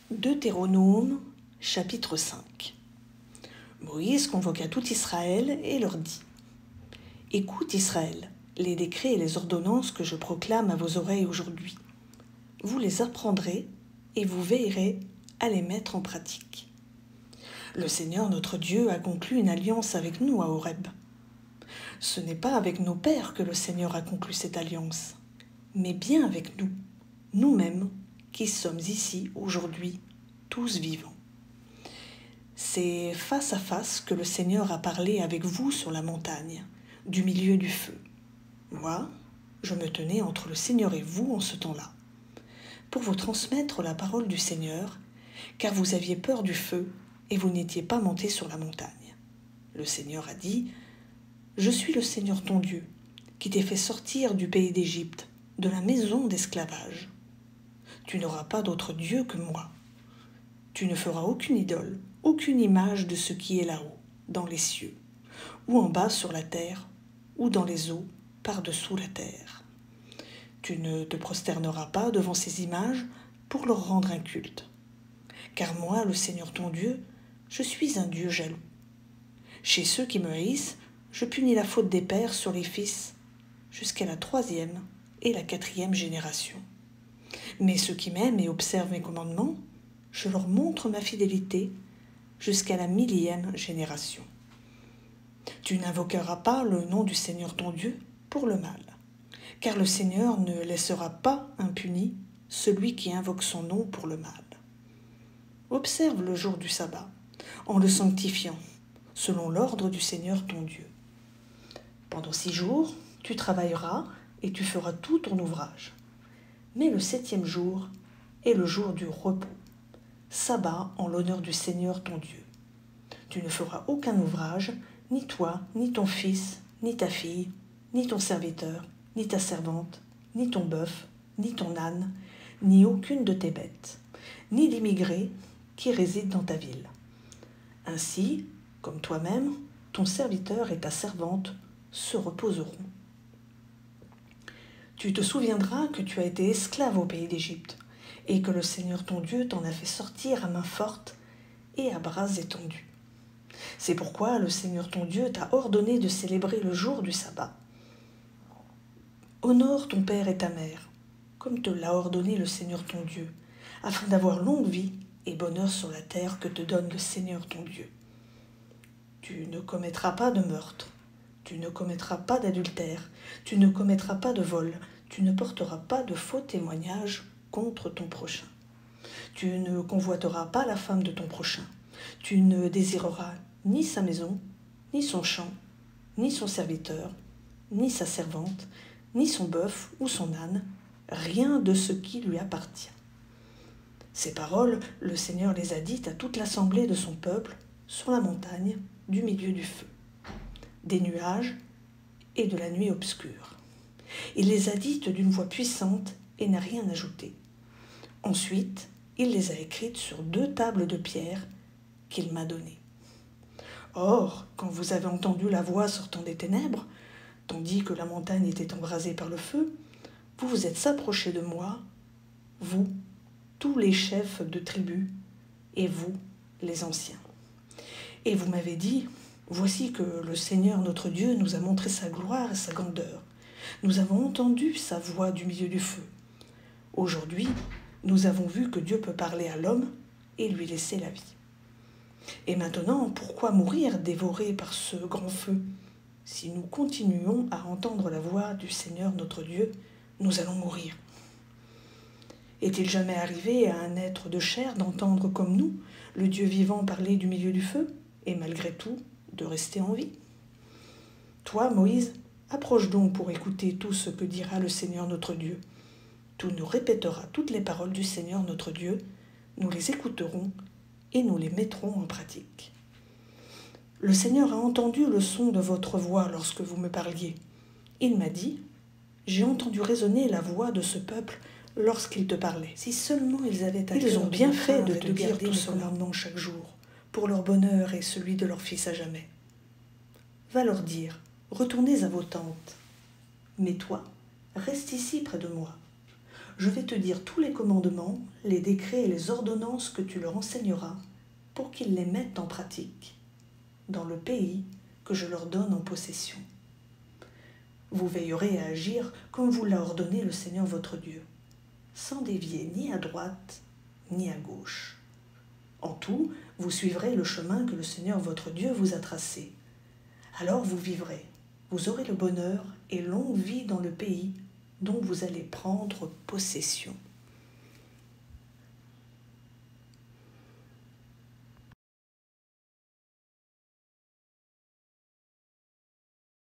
Deutéronome, chapitre 5. Moïse convoqua tout Israël et leur dit : « Écoute Israël, les décrets et les ordonnances que je proclame à vos oreilles aujourd'hui. Vous les apprendrez et vous veillerez à les mettre en pratique. Le Seigneur notre Dieu a conclu une alliance avec nous à Horeb. Ce n'est pas avec nos pères que le Seigneur a conclu cette alliance, mais bien avec nous, nous-mêmes, qui sommes ici aujourd'hui, tous vivants. C'est face à face que le Seigneur a parlé avec vous sur la montagne, du milieu du feu. Moi, je me tenais entre le Seigneur et vous en ce temps-là, pour vous transmettre la parole du Seigneur, car vous aviez peur du feu et vous n'étiez pas montés sur la montagne. Le Seigneur a dit : « Je suis le Seigneur ton Dieu, qui t'ai fait sortir du pays d'Égypte, de la maison d'esclavage. Tu n'auras pas d'autre Dieu que moi. Tu ne feras aucune idole, aucune image de ce qui est là-haut, dans les cieux, ou en bas sur la terre, ou dans les eaux, par-dessous la terre. Tu ne te prosterneras pas devant ces images pour leur rendre un culte. Car moi, le Seigneur ton Dieu, je suis un Dieu jaloux. Chez ceux qui me haïssent, je punis la faute des pères sur les fils, jusqu'à la 3e et la 4e génération. Mais ceux qui m'aiment et observent mes commandements, je leur montre ma fidélité jusqu'à la 1000e génération. Tu n'invoqueras pas le nom du Seigneur ton Dieu pour le mal, car le Seigneur ne laissera pas impuni celui qui invoque son nom pour le mal. Observe le jour du sabbat, en le sanctifiant, selon l'ordre du Seigneur ton Dieu. Pendant 6 jours, tu travailleras et tu feras tout ton ouvrage. Mais le 7e jour est le jour du repos, sabbat en l'honneur du Seigneur ton Dieu. Tu ne feras aucun ouvrage, ni toi, ni ton fils, ni ta fille, ni ton serviteur, ni ta servante, ni ton bœuf, ni ton âne, ni aucune de tes bêtes, ni l'immigré qui réside dans ta ville. Ainsi, comme toi-même, ton serviteur et ta servante se reposeront. Tu te souviendras que tu as été esclave au pays d'Égypte, et que le Seigneur ton Dieu t'en a fait sortir à main forte et à bras étendus. C'est pourquoi le Seigneur ton Dieu t'a ordonné de célébrer le jour du sabbat. Honore ton père et ta mère, comme te l'a ordonné le Seigneur ton Dieu, afin d'avoir longue vie et bonheur sur la terre que te donne le Seigneur ton Dieu. Tu ne commettras pas de meurtre, tu ne commettras pas d'adultère, tu ne commettras pas de vol, tu ne porteras pas de faux témoignages contre ton prochain. Tu ne convoiteras pas la femme de ton prochain. Tu ne désireras ni sa maison, ni son champ, ni son serviteur, ni sa servante, ni son bœuf ou son âne, rien de ce qui lui appartient. Ces paroles, le Seigneur les a dites à toute l'assemblée de son peuple sur la montagne du milieu du feu, des nuages et de la nuit obscure. Il les a dites d'une voix puissante et n'a rien ajouté. Ensuite, il les a écrites sur 2 tables de pierre qu'il m'a données. Or, quand vous avez entendu la voix sortant des ténèbres, tandis que la montagne était embrasée par le feu, vous vous êtes approchés de moi, vous, tous les chefs de tribus, et vous, les anciens. Et vous m'avez dit : voici que le Seigneur notre Dieu nous a montré sa gloire et sa grandeur. Nous avons entendu sa voix du milieu du feu. Aujourd'hui, nous avons vu que Dieu peut parler à l'homme et lui laisser la vie. Et maintenant, pourquoi mourir dévorés par ce grand feu ? Si nous continuons à entendre la voix du Seigneur notre Dieu, nous allons mourir. Est-il jamais arrivé à un être de chair d'entendre comme nous, le Dieu vivant parler du milieu du feu, et malgré tout, de rester en vie ? Toi, Moïse, approche donc pour écouter tout ce que dira le Seigneur notre Dieu. Tu nous répéteras toutes les paroles du Seigneur notre Dieu, nous les écouterons et nous les mettrons en pratique. Le Seigneur a entendu le son de votre voix lorsque vous me parliez. Il m'a dit : j'ai entendu résonner la voix de ce peuple lorsqu'il te parlait. Si seulement ils avaient à cœur, ils ont bien fait de te dire tout ce commandement chaque jour, pour leur bonheur et celui de leur fils à jamais. Va leur dire : retournez à vos tentes. Mais toi, reste ici près de moi. Je vais te dire tous les commandements, les décrets et les ordonnances que tu leur enseigneras pour qu'ils les mettent en pratique dans le pays que je leur donne en possession. Vous veillerez à agir comme vous l'a ordonné le Seigneur votre Dieu, sans dévier ni à droite ni à gauche. En tout, vous suivrez le chemin que le Seigneur votre Dieu vous a tracé. Alors vous vivrez, vous aurez le bonheur et longue vie dans le pays dont vous allez prendre possession.